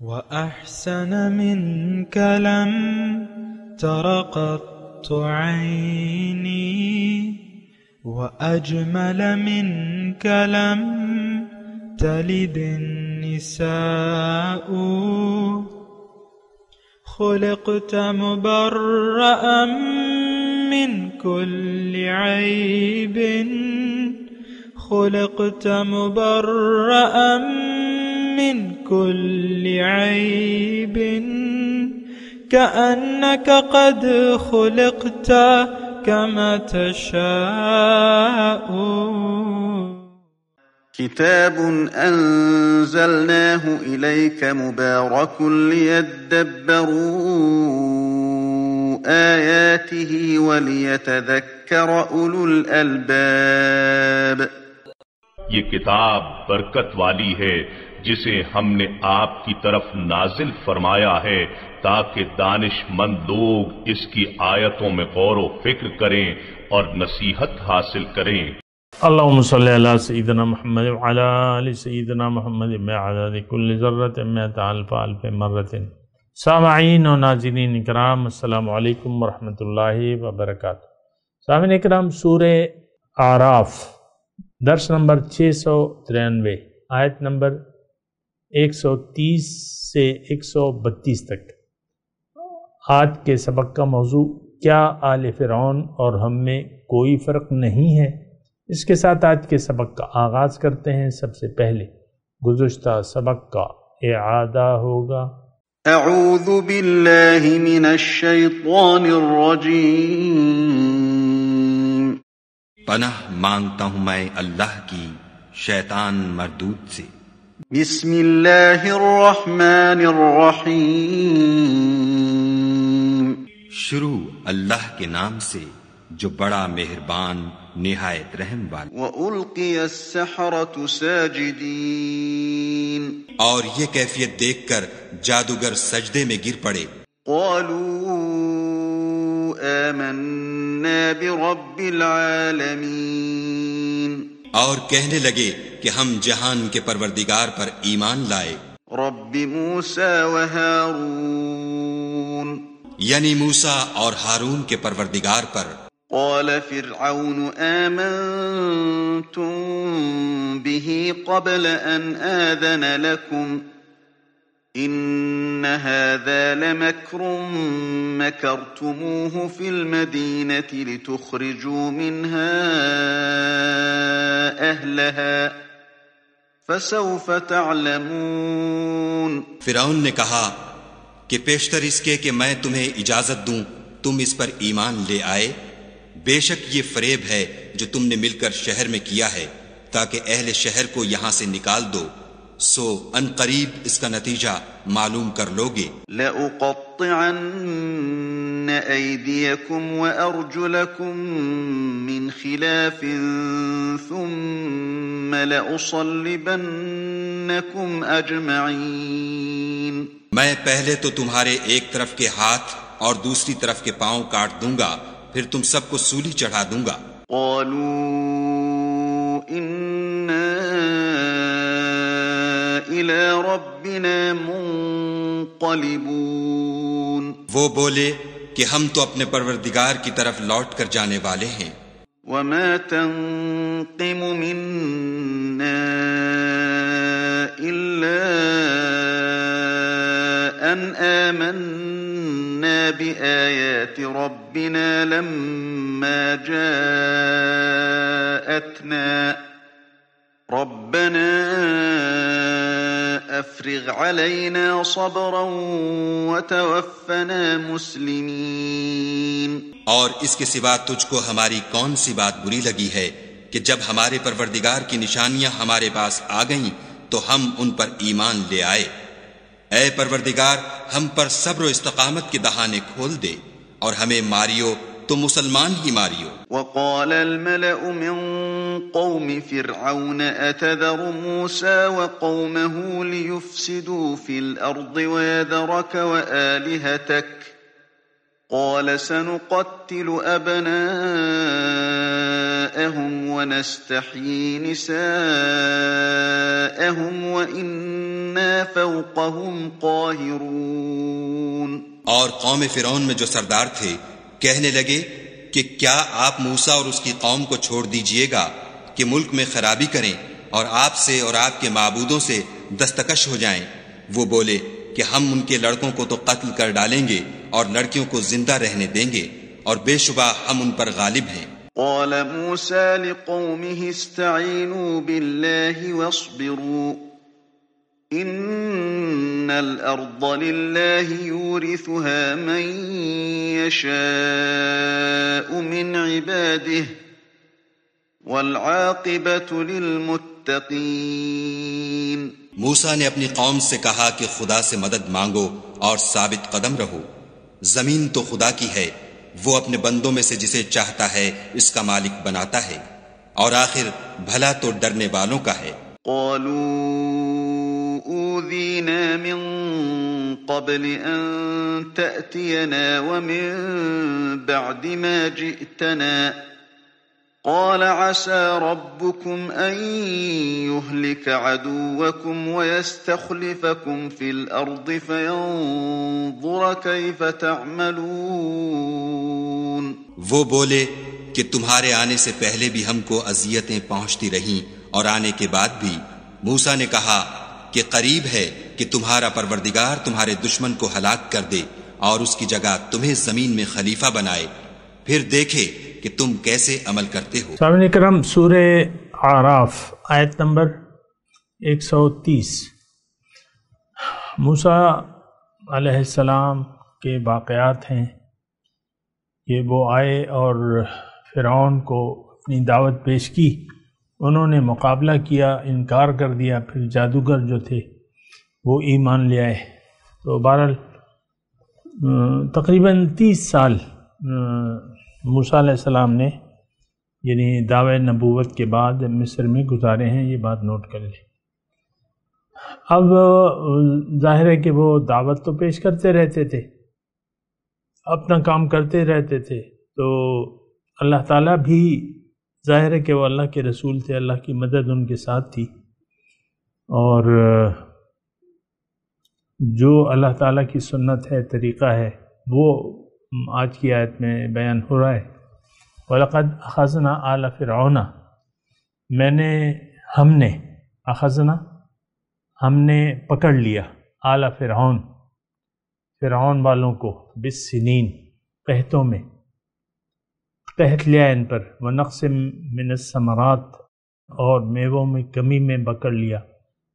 وأحسن منك لم تر قط عيني، وأجمل منك لم تلد النساء. خلقت مبرأ من كل عيب، خلقت مبرأ من كل عيب، كأنك قد خلقت كما تشاء. كتاب أنزلناه إليك مبارك ليدبروا آياته وليتذكر أولو الألباب. یہ کتاب برکت والی ہے جسے ہم نے آپ کی طرف نازل فرمایا ہے تاکہ دانش مند لوگ اس کی آیتوں میں غور و فکر کریں اور نصیحت حاصل کریں۔ اللہم صلی علی سیدنا محمد وعلی آل سیدنا محمد بعدد کل ذرۃ مئۃ الف الف مرۃ۔ سامعین و ناظرین اکرام، السلام علیکم ورحمۃ اللہ وبرکاتہ۔ سامعین اکرام، سورہ اعراف درس نمبر 693، آیت نمبر 130 سے 132 تک۔ آج کے سبق کا موضوع کیا آل فرعون اور ہم میں کوئی فرق نہیں ہے؟ اس کے ساتھ آج کے سبق کا آغاز کرتے ہیں۔ سب سے پہلے گزشتہ سبق کا اعادہ ہوگا۔ اعوذ باللہ من الشیطان الرجیم۔ پناہ مانگتا ہوں میں اللہ کی شیطان مردود سے۔ بسم اللہ الرحمن الرحیم۔ شروع اللہ کے نام سے جو بڑا مہربان نہایت رحم والا۔ وَأُلْقِيَ السَّحَرَةُ سَاجِدِينَ۔ اور یہ کیفیت دیکھ کر جادوگر سجدے میں گر پڑے۔ قَالُوا آمَنَّا بِرَبِّ الْعَالَمِينَ۔ اور کہنے لگے کہ ہم جہان کے پروردگار پر ایمان لائے۔ رب موسیٰ وہارون۔ یعنی موسیٰ اور ہارون کے پروردگار پر۔ قال فرعون آمنتم به قبل أن آذن لكم إن هذا لمكر مكرتموه في المدينة لتخرجوا منها أهلها فسوف تعلمون۔ فرعون نے کہا کہ پیشتر اس کے کہ میں تمہیں اجازت دوں تم اس پر ایمان لے آئے، بے شک یہ فریب ہے جو تم نے مل کر شہر میں کیا ہے تاکہ اہل شہر کو یہاں سے نکال دو، سو ان قریب اس کا نتیجہ معلوم کر لوگے۔ لَأُقَطِّعَنَّ أَيْدِيَكُمْ وَأَرْجُلَكُمْ مِنْ خِلَافٍ ثُمَّ لَأُصَلِّبَنَّكُمْ أَجْمَعِينَ۔ میں پہلے تو تمہارے ایک طرف کے ہاتھ اور دوسری طرف کے پاؤں کاٹ دوں گا، پھر تم سب کو سولی چڑھا دوں گا۔ قالوا انا الى ربنا منقلبون۔ وہ بولے کہ ہم تو اپنے پروردگار کی طرف لوٹ کر جانے والے ہیں۔ وما تنقم منا الا ان آمنا بآيات ربنا لما جاءتنا ربنا افرغ علينا صبرا وتوفنا مسلمين۔ اور اس کے سوا تجھ کو ہماری کون سی بات بری لگی ہے کہ جب ہمارے پروردگار کی نشانیاں ہمارے پاس آ گئیں تو ہم ان پر ایمان لے آئے۔ اے پروردگار ہم پر صبر و استقامت کے دہانے کھول دے اور ہمیں ماریو تو مسلمان ہی ماریو۔ وقال الملأ من قوم فرعون أتذر موسى وقومه ليفسدوا في الأرض ويذرك وآلهتك قال سنقتل أبناءهم ونستحيي نساءهم وإنا إنا فوقهم قاهرون۔ اور قوم فرعون میں جو سردار تھے کہنے لگے کہ کیا آپ موسیٰ اور اس کی قوم کو چھوڑ دیجئے گا کہ ملک میں خرابی کریں اور آپ سے اور آپ کے معبودوں سے دستکش ہو جائیں؟ وہ بولے کہ ہم ان کے لڑکوں کو تو قتل کر ڈالیں گے اور لڑکیوں کو زندہ رہنے دیں گے، اور بے شبہ ہم ان پر غالب ہیں۔ قال موسى لقومه استعينوا بالله واصبروا إن الأرض لله يورثها من يشاء من عباده والعاقبة للمتقين۔ موسیٰ نے اپنی قوم سے کہا کہ خدا سے مدد مانگو اور ثابت قدم رہو، زمین تو خدا کی ہے، وہ اپنے بندوں میں سے جسے چاہتا ہے اس کا مالک بناتا ہے، اور آخر بھلا تو ڈرنے والوں کا ہے۔ قالوا أوذينا من قبل أن تأتينا ومن بعد ما جئتنا قال عسى ربكم أن يهلك عدوكم ويستخلفكم في الأرض فينظر كيف تعملون۔ وہ بولے کہ تمہارے آنے سے پہلے بھی ہم کو اذیتیں پہنچتی رہیں اور آنے کے بعد بھی۔ موسیٰ نے کہا کہ قریب ہے کہ تمہارا پروردگار تمہارے دشمن کو ہلاک کر دے اور اس کی جگہ تمہیں زمین میں خلیفہ بنائے، پھر دیکھے کہ تم کیسے عمل کرتے ہو۔ سامعین کرام، سورہ اعراف آیت نمبر 130 موسیٰ علیہ السلام کے واقعات ہیں کہ وہ آئے اور فرعون کو اپنی دعوت پیش کی، انہوں نے مقابلہ کیا، انکار کر دیا، پھر جادوگر جو تھے وہ ایمان لے آئے۔ تو بہرحال تقریباً 30 سال موسیٰ علیہ السلام نے یعنی دعوی نبوت کے بعد مصر میں گزارے ہیں، یہ بات نوٹ کر لیں۔ اب ظاہر ہے کہ وہ دعوت تو پیش کرتے رہتے تھے، اپنا کام کرتے رہتے تھے، تو اللہ تعالیٰ بھی ظاہر ہے کہ وہ اللہ کے رسول تھے، اللہ کی مدد ان کے ساتھ تھی، اور جو اللہ تعالیٰ کی سنت ہے، طریقہ ہے، وہ آج کی آیت میں بیان ہو رہا ہے۔ وَلَقَدْ أَخَذْنَا آلَ فِرْعَوْنَ، ہم نے پکڑ لیا آل فرعون، فرعون والوں کو، بالسنین، قحطوں میں، قحط لیا ان پر، وَنَقْصٍ مِّنَ الثَّمَرَاتِ، اور میووں میں کمی میں پکڑ لیا،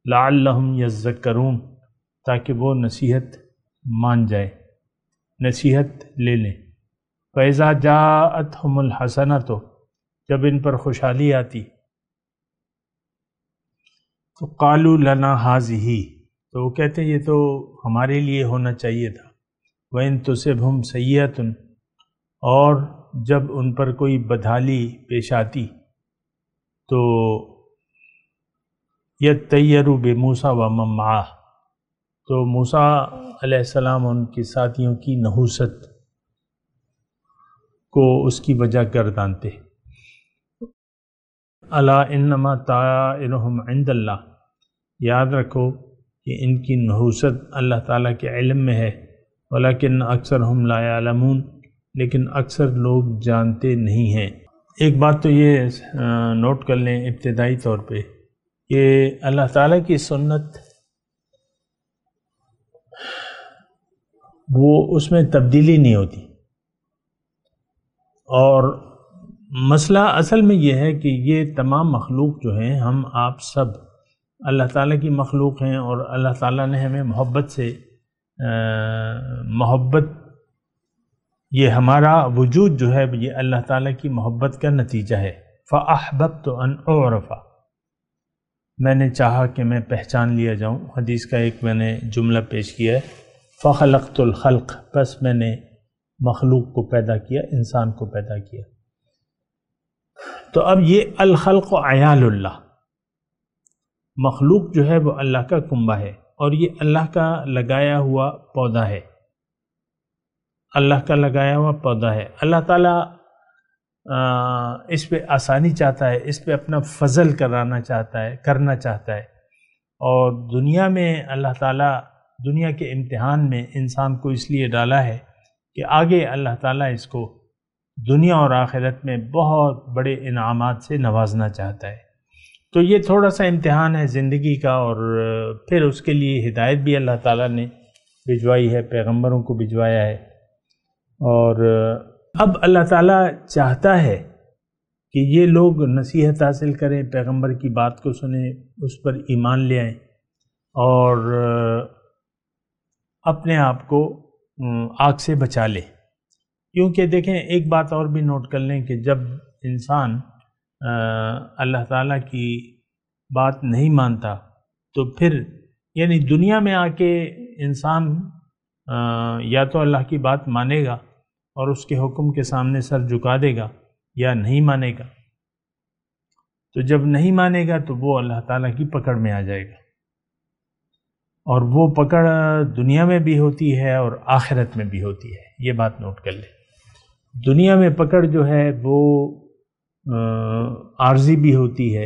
لَعَلَّهُمْ يَذَّكَّرُونَ، تاکہ وہ نصیحت مان جائے، نصیحت لے لیں۔ فَإِذَا جَاءَتْهُمُ الْحَسَنَةُ، جب ان پر خوشحالی آتی تو قَالُوا لَنَا هَٰذِهِ، تو وہ کہتے یہ تو ہمارے لیے ہونا چاہیے تھا۔ وَإِن تُصِبْهُمْ سَيِّئَةٌ، اور جب ان پر کوئی بدحالی پیش آتی تو يَطَّيَّرُوا بِمُوسَىٰ وَمَن مَّعَهُ، تو موسیٰ علیہ السلام ان کے ساتھیوں کی نحوست کو اس کی وجہ گردانتے۔ الا انما طائرهم عند اللہ، یاد رکھو کہ ان کی نحوست اللہ تعالیٰ کے علم میں ہے، ولکن اکثرهم لا يعلمون، لیکن اکثر لوگ جانتے نہیں ہیں۔ ایک بات تو یہ نوٹ کر لیں ابتدائی طور پہ کہ اللہ تعالیٰ کی سنت وہ اس میں تبدیلی نہیں ہوتی، اور مسئلہ اصل میں یہ ہے کہ یہ تمام مخلوق جو ہیں، ہم آپ سب اللہ تعالیٰ کی مخلوق ہیں، اور اللہ تعالیٰ نے ہمیں محبت یہ ہمارا وجود جو ہے یہ اللہ تعالیٰ کی محبت کا نتیجہ ہے۔ فَأَحْبَبْتُ أَنْ أُعْرَفَ، میں نے چاہا کہ میں پہچان لیا جاؤں۔ حدیث کا ایک میں نے جملہ پیش کیا ہے، فَخَلَقْتُ الْخَلْقَ، بس میں نے مخلوق کو پیدا کیا، انسان کو پیدا کیا۔ تو اب یہ الخلق عیال اللہ، مخلوق جو ہے وہ اللہ کا کنبہ ہے، اور یہ اللہ کا لگایا ہوا پودا ہے، اللہ کا لگایا ہوا پودا ہے۔ اللہ تعالیٰ اس پہ آسانی چاہتا ہے، اس پہ اپنا فضل کرنا چاہتا ہے، اور دنیا میں اللہ تعالیٰ دنیا کے امتحان میں انسان کو اس لیے ڈالا ہے کہ آگے اللہ تعالیٰ اس کو دنیا اور آخرت میں بہت بڑے انعامات سے نوازنا چاہتا ہے۔ تو یہ تھوڑا سا امتحان ہے زندگی کا، اور پھر اس کے لیے ہدایت بھی اللہ تعالیٰ نے بھجوائی ہے، پیغمبروں کو بھجوایا ہے۔ اور اب اللہ تعالیٰ چاہتا ہے کہ یہ لوگ نصیحت حاصل کریں، پیغمبر کی بات کو سنیں، اس پر ایمان لے آئیں اور اپنے آپ کو آگ سے بچا لیں۔ کیونکہ دیکھیں ایک بات اور بھی نوٹ کر لیں کہ جب انسان اللہ تعالیٰ کی بات نہیں مانتا تو پھر یعنی دنیا میں آ کے انسان یا تو اللہ کی بات مانے گا اور اس کے حکم کے سامنے سر جھکا دے گا، یا نہیں مانے گا۔ تو جب نہیں مانے گا تو وہ اللہ تعالیٰ کی پکڑ میں آ جائے گا، اور وہ پکڑ دنیا میں بھی ہوتی ہے اور آخرت میں بھی ہوتی ہے۔ یہ بات نوٹ کر لیں، دنیا میں پکڑ جو ہے وہ عارضی بھی ہوتی ہے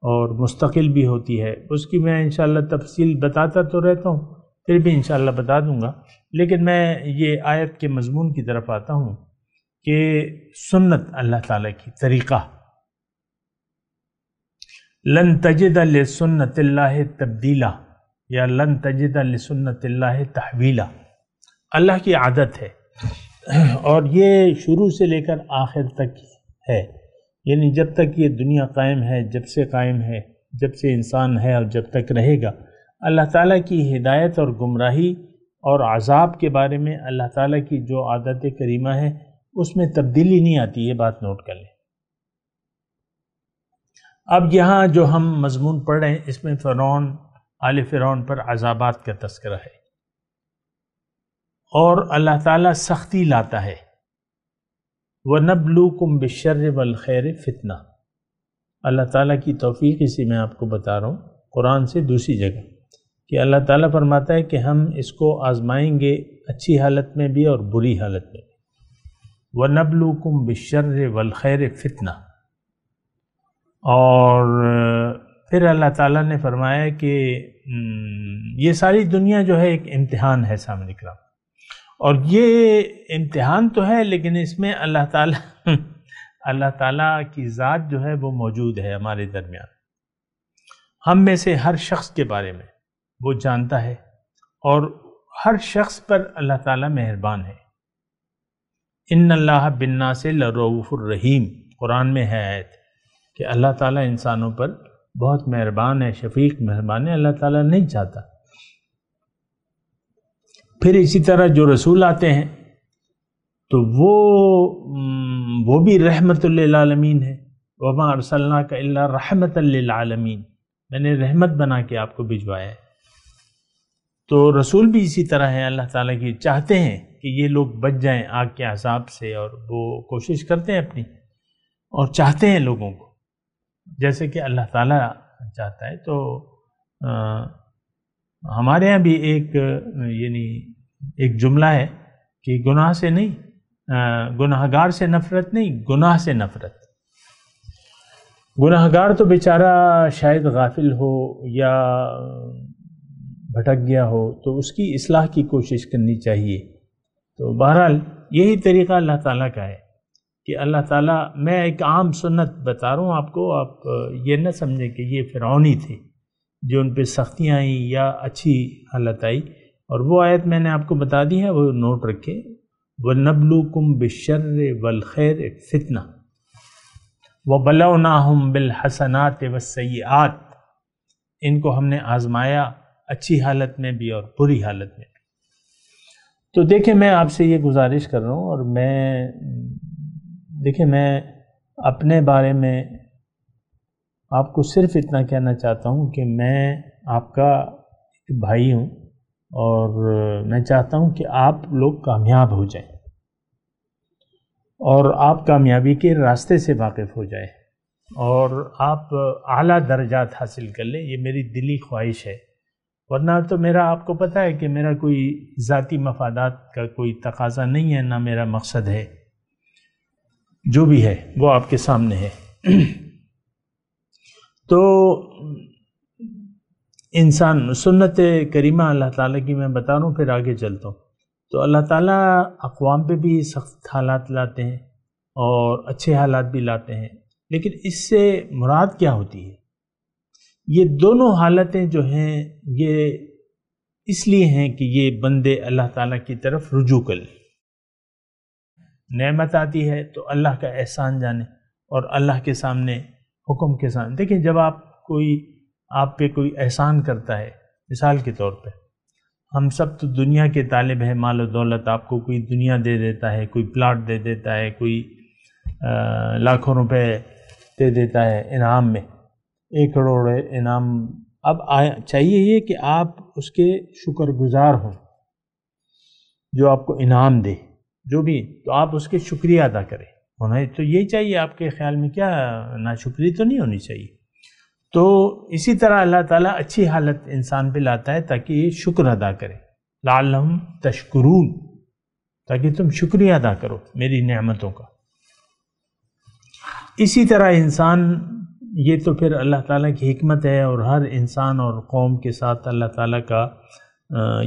اور مستقل بھی ہوتی ہے۔ اس کی میں انشاءاللہ تفصیل بتاتا تو رہتا ہوں، پھر بھی انشاءاللہ بتا دوں گا، لیکن میں یہ آیت کے مضمون کی طرف آتا ہوں کہ سنت اللہ تعالیٰ کی طریقہ، لن تجد لسنت اللہ تبدیلا یا لن تجد لسنت اللہ تحویلا، اللہ کی عادت ہے اور یہ شروع سے لے کر آخر تک ہے، یعنی جب تک یہ دنیا قائم ہے، جب سے قائم ہے، جب سے انسان ہے اور جب تک رہے گا، اللہ تعالیٰ کی ہدایت اور گمراہی اور عذاب کے بارے میں اللہ تعالیٰ کی جو عادت کریمہ ہے اس میں تبدیلی نہیں آتی۔ یہ بات نوٹ کر لیں۔ اب یہاں جو ہم مضمون پڑھ رہے ہیں اس میں فرعون، آل فرعون پر عذابات کا تذکرہ ہے، اور اللہ تعالیٰ سختی لاتا ہے۔ وَنَبْلُوكُمْ بِالشَّرِّ وَالْخَيْرِ فِتْنَةً، اللہ تعالیٰ کی توفیق اسی میں آپ کو بتا رہا ہوں قرآن سے دوسری جگہ، کہ اللہ تعالیٰ فرماتا ہے کہ ہم اس کو آزمائیں گے اچھی حالت میں بھی اور بری حالت میں بھی۔ وَنَبْلُوكُمْ بِالشَّرِّ وَالْخَيْرِ فِتْنَةً، اور پھر اللہ تعالیٰ نے فرمایا کہ یہ ساری دنیا جو ہے ایک امتحان ہے سامنے کرام، اور یہ امتحان تو ہے لیکن اس میں اللہ تعالیٰ کی ذات جو ہے وہ موجود ہے ہمارے درمیان، ہم میں سے ہر شخص کے بارے میں وہ جانتا ہے، اور ہر شخص پر اللہ تعالیٰ مہربان ہے۔ ان اللہ بالناس لرؤوف الرحیم، قرآن میں ہے آیت کہ اللہ تعالیٰ انسانوں پر بہت مہربان ہے، شفیق مہربان ہے، اللہ تعالیٰ نہیں چاہتا۔ پھر اسی طرح جو رسول آتے ہیں تو وہ بھی رحمت للعالمین ہے، وما ارسلناک الا رحمت للعالمین، میں نے رحمت بنا کے آپ کو بھجوایا ہے۔ تو رسول بھی اسی طرح ہیں، اللہ تعالیٰ کی چاہتے ہیں کہ یہ لوگ بچ جائیں آگ کے عذاب سے، اور وہ کوشش کرتے ہیں اپنی، اور چاہتے ہیں لوگوں کو جیسے کہ اللہ تعالیٰ چاہتا ہے۔ تو ہمارے ہاں بھی ایک جملہ ہے کہ گناہ سے نہیں، گناہگار سے نفرت نہیں، گناہ سے نفرت۔ گناہگار تو بیچارہ شاید غافل ہو یا بھٹک گیا ہو تو اس کی اصلاح کی کوشش کرنی چاہیے۔ تو بہرحال یہی طریقہ اللہ تعالیٰ کا ہے کہ اللہ تعالیٰ، میں ایک عام سنت بتا رہا ہوں آپ کو، آپ یہ نہ سمجھیں کہ یہ فرعونی تھے جو ان پہ سختیاں آئیں یا اچھی حالت آئی، اور وہ آیت میں نے آپ کو بتا دی ہے، وہ نوٹ رکھیں۔ وَنَبْلُوكُمْ بِالشَّرِّ وَالْخَيْرِ فِتْنَةً وَبَلَوْنَاهُمْ بِالْحَسَنَاتِ وَالسَّيِّئَاتِ، ان کو ہم نے آزمایا اچھی حالت میں بھی اور بری حالت میں بھی۔ تو دیکھیں میں آپ سے یہ گزارش کر رہا ہوں، اور دیکھیں میں اپنے بارے میں آپ کو صرف اتنا کہنا چاہتا ہوں کہ میں آپ کا ایک بھائی ہوں، اور میں چاہتا ہوں کہ آپ لوگ کامیاب ہو جائیں اور آپ کامیابی کے راستے سے واقف ہو جائیں اور آپ اعلیٰ درجات حاصل کر لیں، یہ میری دلی خواہش ہے۔ ورنہ تو میرا آپ کو پتہ ہے کہ میرا کوئی ذاتی مفادات کا کوئی تقاضا نہیں ہے، نہ میرا مقصد ہے، جو بھی ہے وہ آپ کے سامنے ہے۔ تو انسان سنت کریمہ اللہ تعالیٰ کی میں بتا رہا ہوں، پھر آگے چلتا ہوں. تو اللہ تعالیٰ اقوام پہ بھی سخت حالات لاتے ہیں اور اچھے حالات بھی لاتے ہیں، لیکن اس سے مراد کیا ہوتی ہے؟ یہ دونوں حالتیں جو ہیں یہ اس لیے ہیں کہ یہ بندے اللہ تعالیٰ کی طرف رجوع کر لیں. نعمت آتی ہے تو اللہ کا احسان جانیں اور اللہ کے سامنے حکم کے سامنے دیکھیں. جب آپ پہ کوئی احسان کرتا ہے، مثال کے طور پہ ہم سب تو دنیا کے طالب ہیں، مال و دولت، آپ کو کوئی دنیا دے دیتا ہے، کوئی پلاٹ دے دیتا ہے، کوئی لاکھوں روپے دے دیتا ہے انعام میں، 1 کروڑ انعام. اب چاہیے یہ کہ آپ اس کے شکر گزار ہوں، جو آپ کو انعام دے جو بھی، تو آپ اس کے شکریہ ادا کریں. ہونا تو یہی چاہیے. آپ کے خیال میں کیا ناشکری تو نہیں ہونی چاہیے. تو اسی طرح اللہ تعالیٰ اچھی حالت انسان پہ لاتا ہے تاکہ یہ شکر ادا کرے. لعلہم تشکرون، تاکہ تم شکریہ ادا کرو میری نعمتوں کا. اسی طرح انسان، یہ تو پھر اللہ تعالیٰ کی حکمت ہے، اور ہر انسان اور قوم کے ساتھ اللہ تعالیٰ کا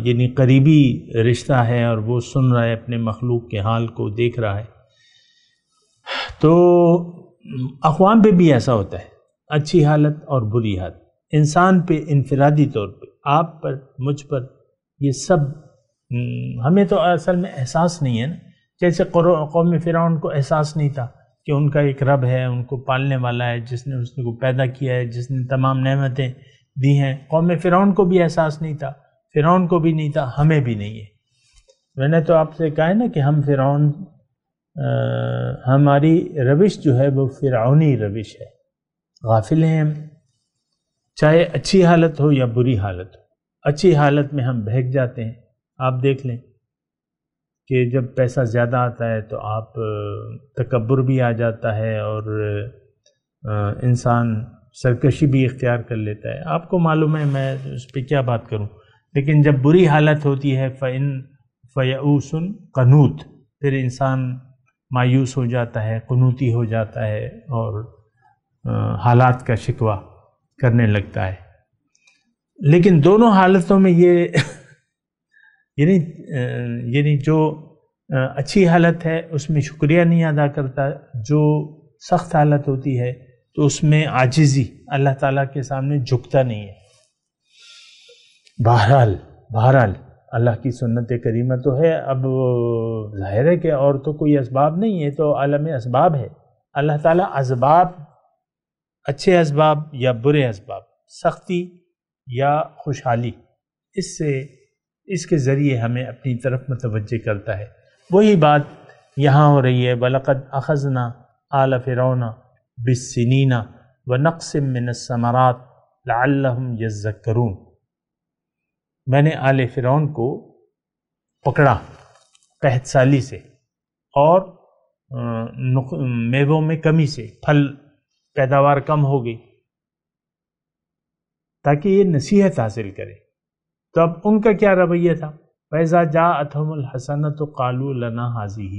یعنی قریبی رشتہ ہے، اور وہ سن رہا ہے اپنے مخلوق کے حال کو، دیکھ رہا ہے. تو اقوام پہ بھی ایسا ہوتا ہے، اچھی حالت اور بری حالت. انسان پہ انفرادی طور پہ، آپ پر، مجھ پر، یہ سب ہمیں تو اصل میں احساس نہیں ہے نا. جیسے قوم فرعون کو احساس نہیں تھا کہ ان کا ایک رب ہے، ان کو پالنے والا ہے، اس نے کو پیدا کیا ہے، جس نے تمام نعمتیں دی ہیں. قوم فرعون کو بھی احساس نہیں تھا، فرعون کو بھی نہیں تھا، ہمیں بھی نہیں ہے. میں نے تو آپ سے کہا ہے نا کہ ہم فرعون، ہماری روش جو ہے وہ فرعونی روش ہے. غافل ہیں ہم، چاہے اچھی حالت ہو یا بری حالت ہو. اچھی حالت میں ہم بہک جاتے ہیں. آپ دیکھ لیں کہ جب پیسہ زیادہ آتا ہے تو آپ تکبر بھی آ جاتا ہے، اور انسان سرکشی بھی اختیار کر لیتا ہے. آپ کو معلوم ہے، میں اس پہ کیا بات کروں. لیکن جب بری حالت ہوتی ہے فیئوس قنوط، پھر انسان مایوس ہو جاتا ہے، قنوطی ہو جاتا ہے، اور حالات کا شکوہ کرنے لگتا ہے. لیکن دونوں حالتوں میں یہ یعنی جو اچھی حالت ہے اس میں شکریہ نہیں ادا کرتا، جو سخت حالت ہوتی ہے تو اس میں عاجزی، اللہ تعالیٰ کے سامنے جھکتا نہیں ہے. بہرحال اللہ کی سنت کریمہ تو ہے. اب ظاہر ہے کہ اور تو کوئی اسباب نہیں ہے، تو عالم اسباب ہے. اللہ تعالیٰ اسباب، اچھے اسباب یا برے اسباب، سختی یا خوشحالی، اس کے ذریعے ہمیں اپنی طرف متوجہ کرتا ہے. وہی بات یہاں ہو رہی ہے. وَلَقَدْ أَخَذْنَا آلَ فِرْعَوْنَ بِالسِّنِينَ وَنَقْصٍ مِّنَ الثَّمَرَاتِ لَعَلَّهُمْ يَذَّكَّرُونَ. میں نے آل فرعون کو پکڑا قحط سالی سے اور میووں میں کمی سے، پھل پیداوار کم ہو گئی، تاکہ یہ نصیحت حاصل کرے. تو اب ان کا کیا رویہ تھا؟ فَإِذَا جَاءَتْهُمُ الْحَسَنَةُ قَالُوا لَنَا هَٰذِهِ.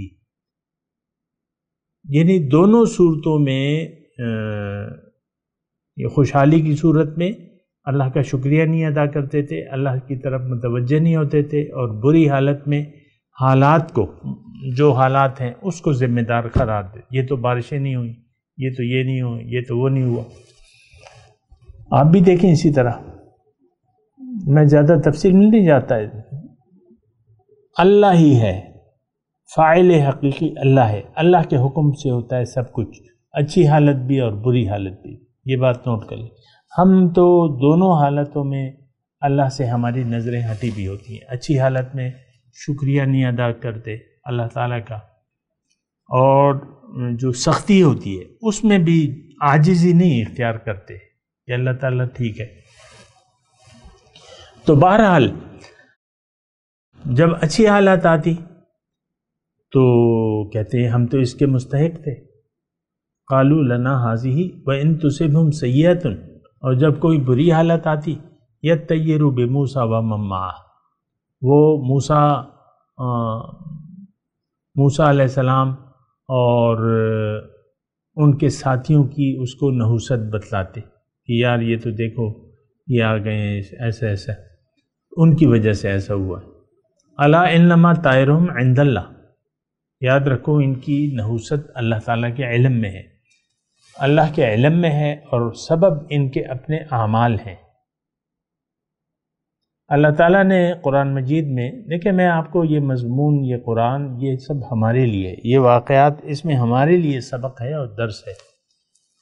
یعنی دونوں صورتوں میں، یہ خوشحالی کی صورت میں اللہ کا شکریہ نہیں ادا کرتے تھے، اللہ کی طرف متوجہ نہیں ہوتے تھے، اور بری حالت میں حالات کو، جو حالات ہیں اس کو ذمہ دار قرار دے. یہ تو بارشیں نہیں ہوئیں، یہ تو یہ نہیں ہوئی، یہ تو وہ نہیں ہوا. آپ بھی دیکھیں اسی طرح. میں زیادہ تفصیل میں نہیں جاتا ہے. اللہ ہی ہے فاعل حقیقی، اللہ ہے. اللہ کے حکم سے ہوتا ہے سب کچھ، اچھی حالت بھی اور بری حالت بھی. یہ بات نوٹ کر لیں. ہم تو دونوں حالتوں میں اللہ سے ہماری نظریں ہٹی بھی ہوتی ہیں. اچھی حالت میں شکریہ نہیں ادا کرتے اللہ تعالیٰ کا، اور جو سختی ہوتی ہے اس میں بھی عاجزی نہیں اختیار کرتے کہ اللہ تعالیٰ ٹھیک ہے. تو بہرحال جب اچھی حالات آتی تو کہتے ہیں ہم تو اس کے مستحق تھے. قالوا لنا هذه وان تصبهم سیئۃ. اور جب کوئی بری حالت آتی، یطیروا بموسیٰ ومن معہ، وہ موسیٰ علیہ السلام اور ان کے ساتھیوں کی اس کو نحوست بتلاتے کہ یار یہ تو دیکھو یہ آ گئے ہیں ایسا ایسا، ان کی وجہ سے ایسا ہوا ہے۔ الا انما طائرہم عند اللہ، یاد رکھو ان کی نحوست اللہ تعالیٰ کے علم میں ہے، اللہ کے علم میں ہے، اور سبب ان کے اپنے اعمال ہیں۔ اللہ تعالیٰ نے قرآن مجید میں، دیکھیں میں آپ کو یہ مضمون، یہ قرآن، یہ سب ہمارے لیے، یہ واقعات اس میں ہمارے لیے سبق ہے اور درس ہے۔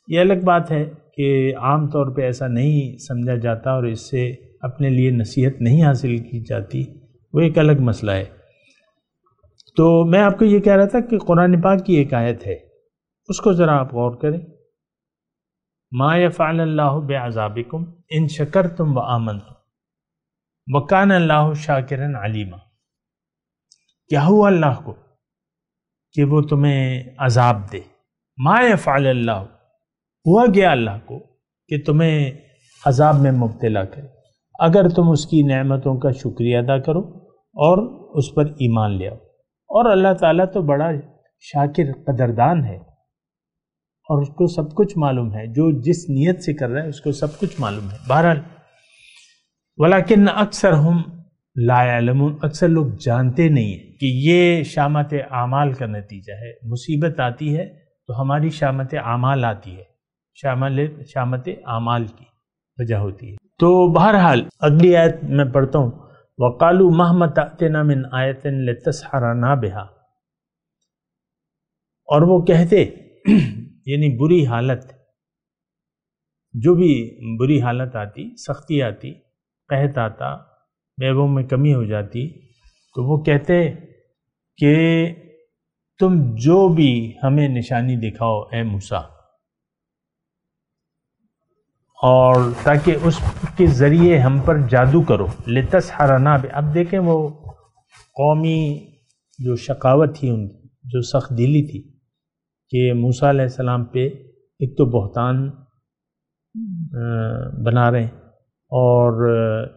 یہ الگ بات ہے کہ عام طور پہ ایسا نہیں سمجھا جاتا اور اس سے اپنے لیے نصیحت نہیں حاصل کی جاتی، وہ ایک الگ مسئلہ ہے۔ تو میں آپ کو یہ کہہ رہا تھا کہ قرآن پاک کی ایک آیت ہے، اس کو ذرا آپ غور کریں۔ ما یفعل اللہ بعذابکم ان شکرتم وآمنتم وکان اللہ شاکرا علیما۔ کیا ہوا اللہ کو کہ وہ تمہیں عذاب دے؟ ما یفعل اللہ، ہوا گیا اللہ کو کہ تمہیں عذاب میں مبتلا کرے اگر تم اس کی نعمتوں کا شکریہ ادا کرو اور اس پر ایمان لے آؤ۔ اور اللہ تعالیٰ تو بڑا شاکر قدردان ہے اور اس کو سب کچھ معلوم ہے، جو جس نیت سے کر رہا ہے اس کو سب کچھ معلوم ہے۔ بہرحال ولیکن اکثرہم لا یعلمون، اکثر لوگ جانتے نہیں ہیں کہ یہ شامت اعمال کا نتیجہ ہے۔ مصیبت آتی ہے تو ہماری شامت اعمال آتی ہے، شامت اعمال کی وجہ ہوتی ہے۔ تو بہرحال اگلی آیت میں پڑھتا ہوں، وقالوا مهما تأتنا من آیۃ لتسحرنا بها، اور وہ کہتے، یعنی بری حالت، جو بھی بری حالت آتی، سختی آتی، قحط آتا، بیووں میں کمی ہو جاتی، تو وہ کہتے کہ تم جو بھی ہمیں نشانی دکھاؤ اے موسیٰ، اور تاکہ اس کے ذریعے ہم پر جادو کرو، لتسحرنا۔ اب دیکھیں وہ قومی جو شقاوت تھی، ان جو سخت دلی تھی کہ موسیٰ علیہ السلام پہ ایک تو بہتان بنا رہے ہیں، اور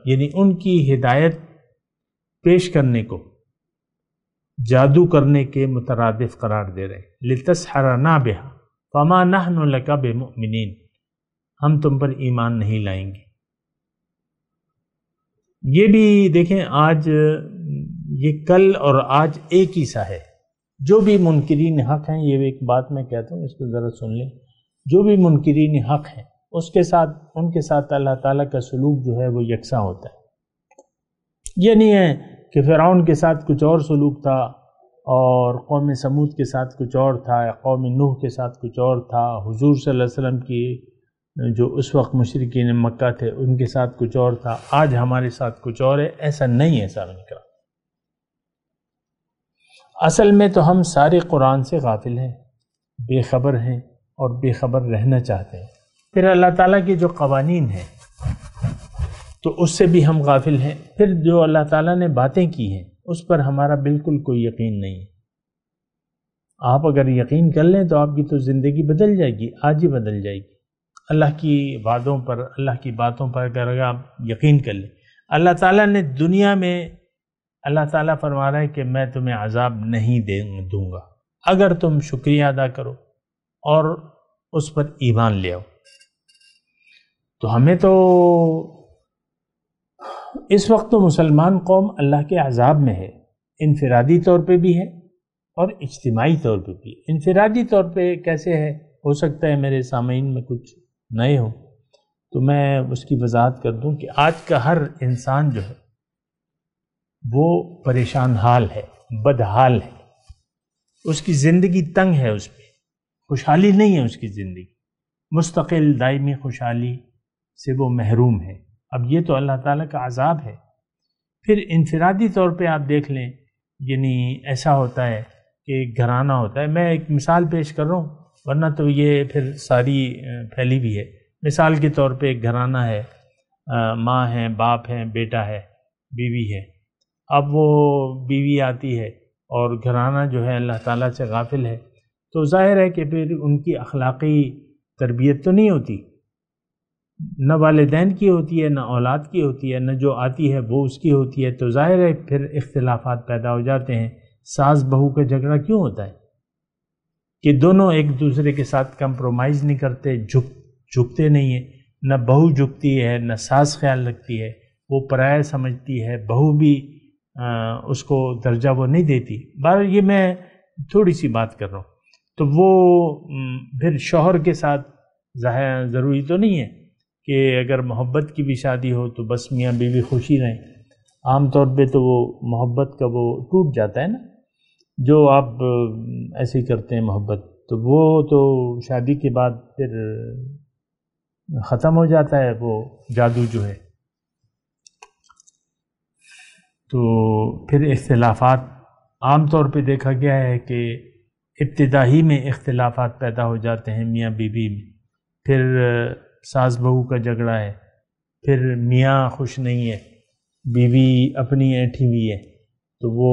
یعنی ان کی ہدایت پیش کرنے کو جادو کرنے کے مترادف قرار دے رہے ہیں۔ لتسحرنا بها فما نحن لک بمؤمنین، ہم تم پر ایمان نہیں لائیں گے۔ یہ بھی دیکھیں آج، یہ کل اور آج ایک ہی سا ہے۔ جو بھی منکرین حق ہیں، یہ ایک بات میں کہتا ہوں، اس کو ذرا سن لیں، جو بھی منکرین حق ہیں اس کے ساتھ، ان کے ساتھ اللہ تعالیٰ کا سلوک جو ہے وہ یکساں ہوتا ہے۔ یہ نہیں ہے کہ فرعون کے ساتھ کچھ اور سلوک تھا اور قوم سمود کے ساتھ کچھ اور تھا، یا قوم نوح کے ساتھ کچھ اور تھا، حضور صلی اللہ علیہ وسلم کی جو اس وقت مشرکین مکہ تھے ان کے ساتھ کچھ اور تھا، آج ہمارے ساتھ کچھ اور ہے۔ ایسا نہیں ہے سامنے کا۔ اصل میں تو ہم سارے قرآن سے غافل ہیں، بے خبر ہیں اور بے خبر رہنا چاہتے ہیں۔ پھر اللہ تعالیٰ کے جو قوانین ہیں تو اس سے بھی ہم غافل ہیں۔ پھر جو اللہ تعالیٰ نے باتیں کی ہیں اس پر ہمارا بالکل کوئی یقین نہیں ہے۔ آپ اگر یقین کر لیں تو آپ کی تو زندگی بدل جائے گی، آج ہی بدل جائے گی۔ اللہ کی وعدوں پر، اللہ کی باتوں پر اگر آپ یقین کر لیں، اللہ تعالیٰ نے دنیا میں، اللہ تعالیٰ فرما رہا ہے کہ میں تمہیں عذاب نہیں دوں گا اگر تم شکریہ ادا کرو اور اس پر ایمان لے آؤ۔ تو ہمیں تو اس وقت تو مسلمان قوم اللہ کے عذاب میں ہے، انفرادی طور پہ بھی ہے اور اجتماعی طور پہ بھی۔ انفرادی طور پہ کیسے ہے، ہو سکتا ہے میرے سامعین میں کچھ نئے ہوں تو میں اس کی وضاحت کر دوں کہ آج کا ہر انسان جو ہے وہ پریشان حال ہے، بدحال ہے، اس کی زندگی تنگ ہے، اس پہ خوشحالی نہیں ہے، اس کی زندگی مستقل دائمی خوشحالی سے وہ محروم ہے۔ اب یہ تو اللہ تعالیٰ کا عذاب ہے۔ پھر انفرادی طور پہ آپ دیکھ لیں، یعنی ایسا ہوتا ہے کہ گھرانہ ہوتا ہے۔ میں ایک مثال پیش کر رہا ہوں، ورنہ تو یہ پھر ساری پھیلی بھی ہے۔ مثال کے طور پہ ایک گھرانہ ہے، ماں ہے، باپ ہے، بیٹا ہے، بیوی ہے۔ اب وہ بیوی آتی ہے اور گھرانہ جو ہے اللہ تعالیٰ سے غافل ہے، تو ظاہر ہے کہ پھر ان کی اخلاقی تربیت تو نہیں ہوتی، نہ والدین کی ہوتی ہے، نہ اولاد کی ہوتی ہے، نہ جو آتی ہے وہ اس کی ہوتی ہے، تو ظاہر ہے پھر اختلافات پیدا ہو جاتے ہیں۔ ساس بہو کا جھگڑا کیوں ہوتا ہے کہ دونوں ایک دوسرے کے ساتھ کمپرومائز نہیں کرتے، جھکتے نہیں ہیں۔ نہ بہو جھکتی ہے نہ ساس خیال رکھتی ہے، وہ پرایا سمجھتی ہے، بہو بھی اس کو درجہ وہ نہیں دیتی۔ بہرحال یہ میں تھوڑی سی بات کر رہا ہوں۔ تو وہ پھر شوہر کے ساتھ ضروری تو نہیں ہے کہ اگر محبت کی بھی شادی ہو تو بس میاں بیوی خوشی رہیں، عام طور پہ تو وہ محبت کا وہ ٹوٹ جاتا ہے نا، جو آپ ایسے ہی کرتے ہیں محبت، تو وہ تو شادی کے بعد پھر ختم ہو جاتا ہے وہ جادو جو ہے۔ تو پھر اختلافات عام طور پہ دیکھا گیا ہے کہ ابتدائی میں اختلافات پیدا ہو جاتے ہیں میاں بیوی میں، پھر ساس بہو کا جھگڑا ہے، پھر میاں خوش نہیں ہے، بیوی اپنی ایٹھی ہوئی ہے، تو وہ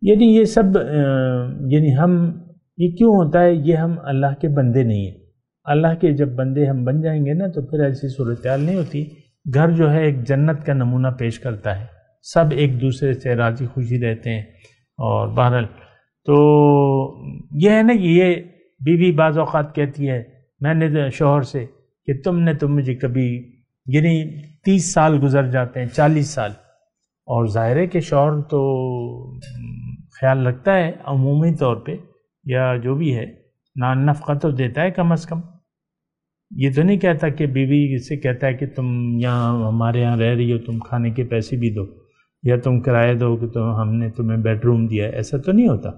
یعنی یہ سب یعنی ہم یہ کیوں ہوتا ہے؟ یہ ہم اللہ کے بندے نہیں ہیں۔ اللہ کے جب بندے ہم بن جائیں گے نا تو پھر ایسی صورتحال نہیں ہوتی۔ گھر جو ہے ایک جنت کا نمونہ پیش کرتا ہے، سب ایک دوسرے سے راضی خوشی رہتے ہیں۔ اور بہرحال تو یہ ہے نا کہ یہ بیوی بعض اوقات کہتی ہے میں نے شوہر سے کہ تم نے تو مجھے کبھی، یعنی 30 سال گزر جاتے ہیں، 40 سال، اور ظاہر ہے کہ شوہر تو خیال رکھتا ہے عمومی طور پہ، یا جو بھی ہے نان نفقہ تو دیتا ہے کم از کم۔ یہ تو نہیں کہتا کہ بیوی سے کہتا ہے کہ تم یہاں ہمارے یہاں رہ رہی ہو، تم کھانے کے پیسے بھی دو، یا تم کرایہ دو کہ ہم نے تمہیں بیڈ روم دیا ہے، ایسا تو نہیں ہوتا۔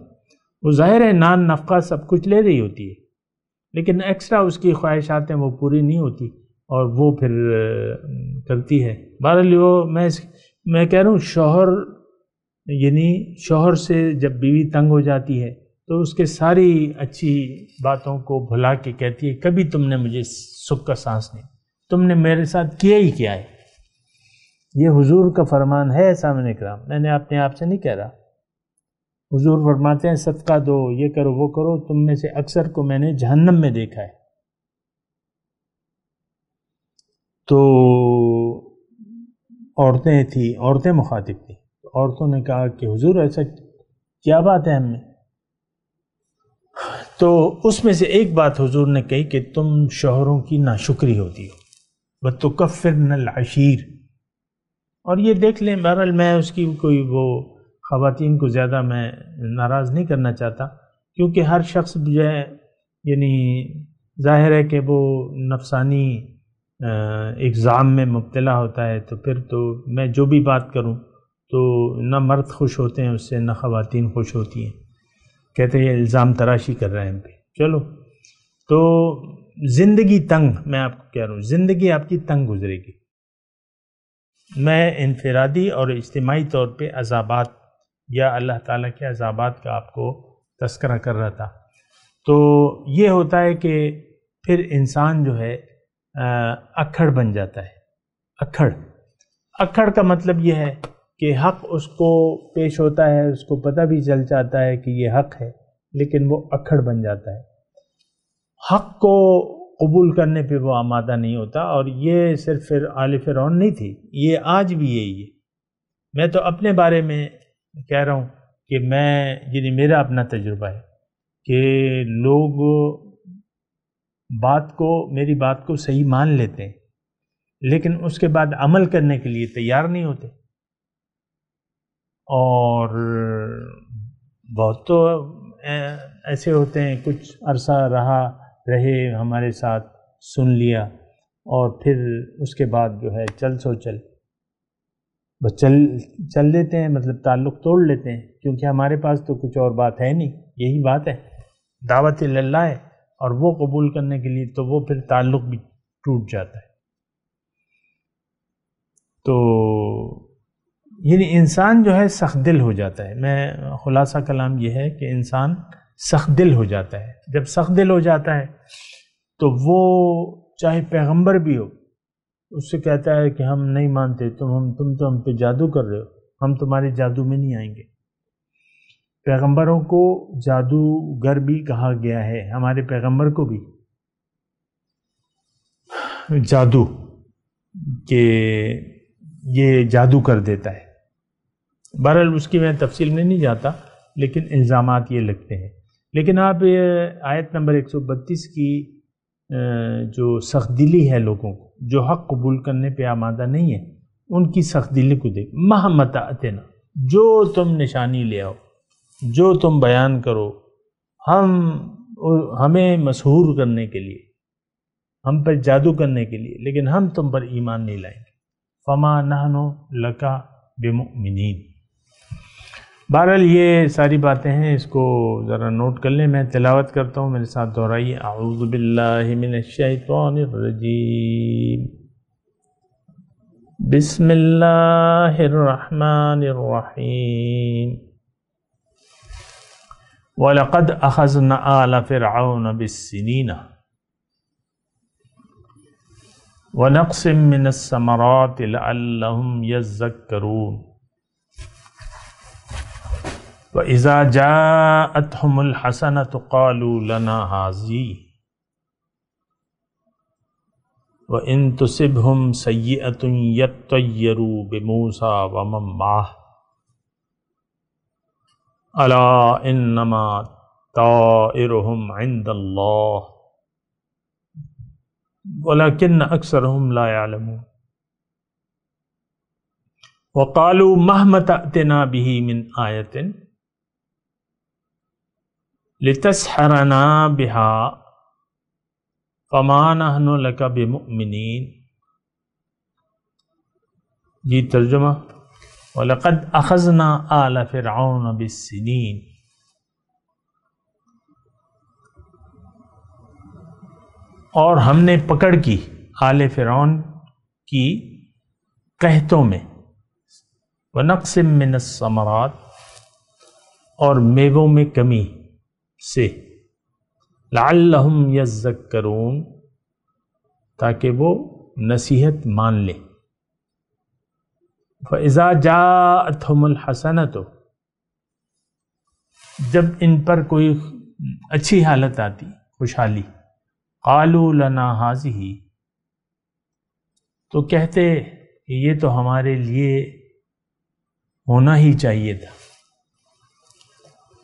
وہ ظاہر ہے نان نفقہ سب کچھ لے رہی ہوتی ہے، لیکن ایکسٹرا اس کی خواہشات ہیں وہ پوری نہیں ہوتی، اور وہ پھر کرتی ہے۔ بہرحال وہ میں کہہ رہا ہوں شوہر، یعنی شوہر سے جب بیوی تنگ ہو جاتی ہے تو اس کے ساری اچھی باتوں کو بھلا کے کہتی ہے کبھی تم نے مجھے سکھ کا سانس نہیں، تم نے میرے ساتھ کیا ہی کیا ہے۔ یہ حضور کا فرمان ہے سامنے کرام، میں نے اپنے آپ سے نہیں کہہ رہا۔ حضور فرماتے ہیں صدقہ دو، یہ کرو وہ کرو، تم میں سے اکثر کو میں نے جہنم میں دیکھا ہے۔ تو عورتیں مخاطب تھیں، عورتوں نے کہا کہ حضور ایسا کیا بات ہے ہم میں؟ تو اس میں سے ایک بات حضور نے کہی کہ تم شوہروں کی ناشکری ہوتی ہو، وَتُكَفِّرْنَ الْعَشِيرَ۔ اور یہ دیکھ لیں، بہرحال میں اس کی کوئی وہ خواتین کو زیادہ میں ناراض نہیں کرنا چاہتا، کیونکہ ہر شخص جو ہے یعنی ظاہر ہے کہ وہ نفسانی ایک زعم میں مبتلا ہوتا ہے، تو پھر تو میں جو بھی بات کروں تو نہ مرد خوش ہوتے ہیں اس سے، نہ خواتین خوش ہوتی ہیں، کہتے ہیں یہ الزام تراشی کر رہے ہیں ہم پہ۔ چلو، تو زندگی تنگ، میں آپ کو کہہ رہا ہوں زندگی آپ کی تنگ گزرے گی۔ میں انفرادی اور اجتماعی طور پہ عذابات یا اللہ تعالیٰ کے عذابات کا آپ کو تذکرہ کر رہا تھا۔ تو یہ ہوتا ہے کہ پھر انسان جو ہے اکھڑ بن جاتا ہے۔ اکھڑ کا مطلب یہ ہے کہ حق اس کو پیش ہوتا ہے، اس کو پتہ بھی چل جاتا ہے کہ یہ حق ہے، لیکن وہ اکھڑ بن جاتا ہے، حق کو قبول کرنے پہ وہ آمادہ نہیں ہوتا۔ اور یہ صرف آل فرعون نہیں تھی، یہ آج بھی یہی ہے۔ میں تو اپنے بارے میں کہہ رہا ہوں کہ یعنی میرا اپنا تجربہ ہے کہ لوگ میری بات کو صحیح مان لیتے ہیں، لیکن اس کے بعد عمل کرنے کے لیے تیار نہیں ہوتے۔ اور بہت تو ایسے ہوتے ہیں، کچھ عرصہ رہے ہمارے ساتھ، سن لیا، اور پھر اس کے بعد جو ہے چل بس چل دیتے ہیں، مطلب تعلق توڑ لیتے ہیں، کیونکہ ہمارے پاس تو کچھ اور بات ہے نہیں، یہی بات ہے، دعوت اللہ ہے، اور وہ قبول کرنے کے لیے تو وہ پھر تعلق بھی ٹوٹ جاتا ہے۔ تو یعنی انسان جو ہے سخت دل ہو جاتا ہے۔ میں خلاصہ کلام یہ ہے کہ انسان سخت دل ہو جاتا ہے۔ جب سخت دل ہو جاتا ہے تو وہ چاہے پیغمبر بھی ہو، اس سے کہتا ہے کہ ہم نہیں مانتے، تم تو ہم پہ جادو کر رہے ہو، ہم تمہارے جادو میں نہیں آئیں گے۔ پیغمبروں کو جادوگر بھی کہا گیا ہے، ہمارے پیغمبر کو بھی جادو، کہ یہ جادو کر دیتا ہے۔ بہرحال اس کی میں تفصیل میں نہیں جاتا، لیکن الزامات یہ لگتے ہیں۔ لیکن آپ آیت نمبر 132 کی جو سخت دلی ہے لوگوں کو، جو حق قبول کرنے پہ آمادہ نہیں ہے، ان کی سخت دلی کو دیکھ. مہمت اتنا، جو تم نشانی لے آؤ، جو تم بیان کرو، ہمیں مسحور کرنے کے لیے، ہم پر جادو کرنے کے لیے، لیکن ہم تم پر ایمان نہیں لائیں گے. فما نحن لک بمؤمنین. بہرحال یہ ساری باتیں ہیں، اس کو ذرا نوٹ کر لیں. میں تلاوت کرتا ہوں، میرے ساتھ دہرائیے. اعوذ باللہ من الشیطان الرجیم، بسم اللہ الرحمن الرحیم. وَلَقَدْ أَخَذْنَا آلَ فِرْعَوْنَ بِالسِّنِينَ وَنَقْصٍ مِّنَ الثَّمَرَاتِ لَعَلَّهُمْ يَذَّكَّرُونَ. وَإِذَا جَاءَتْهُمُ الْحَسَنَةُ قَالُوا لَنَا هَٰذِهِ وَإِن تُصِبْهُمْ سَيِّئَةٌ يَطَّيَّرُوا بِمُوسَىٰ وَمَن مَّعَهُ أَلَا إِنَّمَا طَائِرُهُمْ عِندَ اللَّهِ وَلَكِنَّ أَكْثَرَهُمْ لَا يَعْلَمُونَ. وَقَالُوا مَهْمَا تَأْتِنَا بِهِ مِنْ آيَةٍ لِتَسْحَرَنَا بِهَا فَمَا نَحْنُ لَكَ بِمُؤْمِنِينَ. جی ترجمہ. وَلَقَدْ أَخَذْنَا آلَ فِرْعَوْنَ بِالسِّنِينَ، اور ہم نے پکڑ کی آل فرعون کی قحطوں میں. وَنَقْصٍ مِّنَ الثَّمَرَاتِ، اور میووں میں کمی سے. لَعَلَّهُمْ يَذَّكَّرُونَ، تاکہ وہ نصیحت مان لیں. فَإِذَا جَاءَتْهُمُ الْحَسَنَةُ، جب ان پر کوئی اچھی حالت آتی، خوشحالی، قَالُوا لَنَا هَٰذِهِ، تو کہتے کہ یہ تو ہمارے لیے ہونا ہی چاہیے تھا.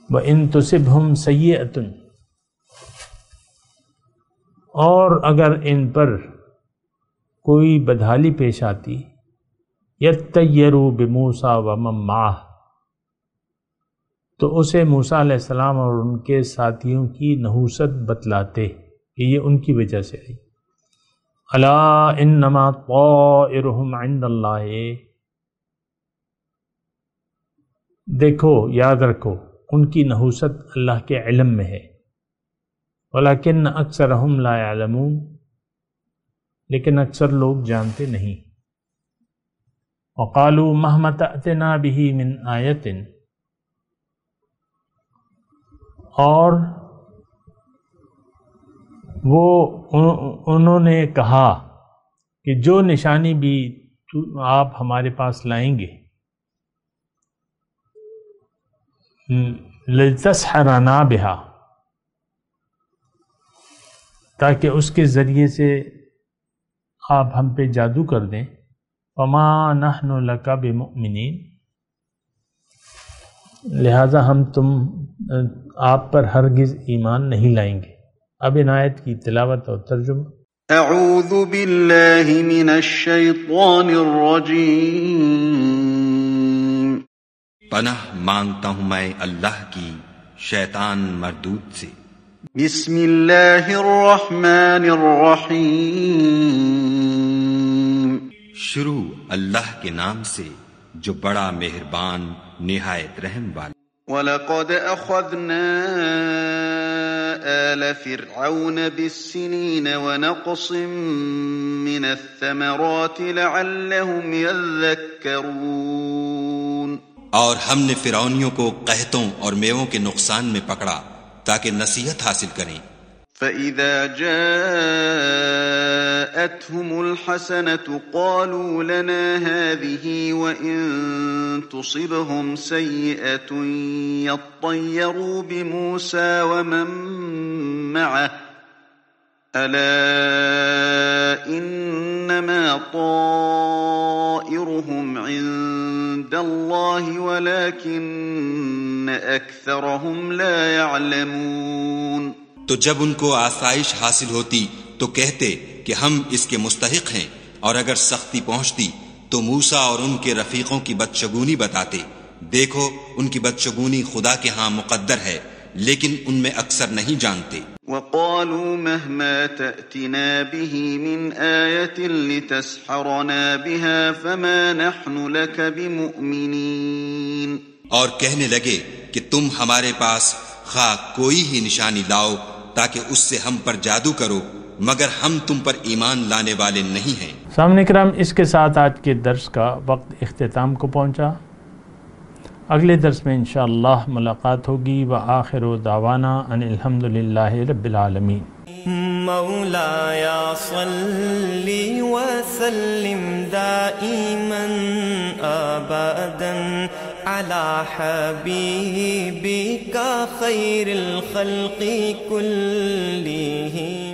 وَإِن تُصِبْهُمْ سَيِّئَةٌ، اور اگر ان پر کوئی بدحالی پیش آتی، یطیروا بموسیٰ ومن معہ، تو اسے موسیٰ علیہ السلام اور ان کے ساتھیوں کی نحوست بتلاتے کہ یہ ان کی وجہ سے آئی. الا انما طائرهم عند اللہ، دیکھو، یاد رکھو، ان کی نحوست اللہ کے علم میں ہے. ولیکن اکثرهم لا يعلمون، لیکن اکثر لوگ جانتے نہیں. وقالوا مهما تأتنا به من آیۃ، اور وہ انہوں نے کہا کہ جو نشانی بھی آپ ہمارے پاس لائیں گے، لِتَسْحَرَنَا بِهَا، تاکہ اس کے ذریعے سے آپ ہم پہ جادو کر دیں. وَمَا نَحْنُ لَكَ بِمُؤْمِنِينَ، لہذا ہم آپ پر ہرگز ایمان نہیں لائیں گے. اب ان آیت کی تلاوت اور ترجمہ. اعوذ باللہ من الشیطان الرجیم، پناہ مانگتا ہوں میں اللہ کی شیطان مردود سے. بسم اللہ الرحمن الرحیم، شروع اللہ کے نام سے جو بڑا مہربان نہایت رحم والا. وَلَقَدْ أَخَذْنَا آلَ فِرْعَوْنَ بِالسِّنِينَ وَنَقْصٍ مِّنَ الثَّمَرَاتِ لَعَلَّهُمْ يَذَّكَّرُونَ. اور ہم نے فرعونیوں کو قحطوں اور میووں کے نقصان میں پکڑا تاکہ نصیحت حاصل کریں. فَإِذَا جَاءَتْهُمُ الْحَسَنَةُ قَالُوا لَنَا هَٰذِهِ وَإِن تُصِبْهُمْ سَيِّئَةٌ يَطَّيَّرُوا بِمُوسَىٰ وَمَن مَّعَهُ أَلَا إِنَّمَا طَائِرُهُمْ عِندَ اللَّهِ وَلَٰكِنَّ أَكْثَرَهُمْ لَا يَعْلَمُونَ. تو جب ان کو آسائش حاصل ہوتی تو کہتے کہ ہم اس کے مستحق ہیں، اور اگر سختی پہنچتی تو موسیٰ اور ان کے رفیقوں کی بدشگونی بتاتے۔ دیکھو ان کی بدشگونی خدا کے ہاں مقدر ہے، لیکن ان میں اکثر نہیں جانتے۔ وقالوا مهما تأتنا به من آية لتسحرنا بها فما نحن لك بمؤمنين۔ اور کہنے لگے کہ تم ہمارے پاس خواہ کوئی ہی نشانی لاؤ تاکہ اس سے ہم پر جادو کرو، مگر ہم تم پر ایمان لانے والے نہیں ہیں۔ سامعین کرام، اس کے ساتھ آج کے درس کا وقت اختتام کو پہنچا۔ اگلے درس میں انشاءاللہ ملاقات ہوگی۔ وآخر دعوانا ان الحمدللہ رب العالمین۔ مولایا صلی وسلم دائما ابدا علی حبیبک خیر الخلق کلہم۔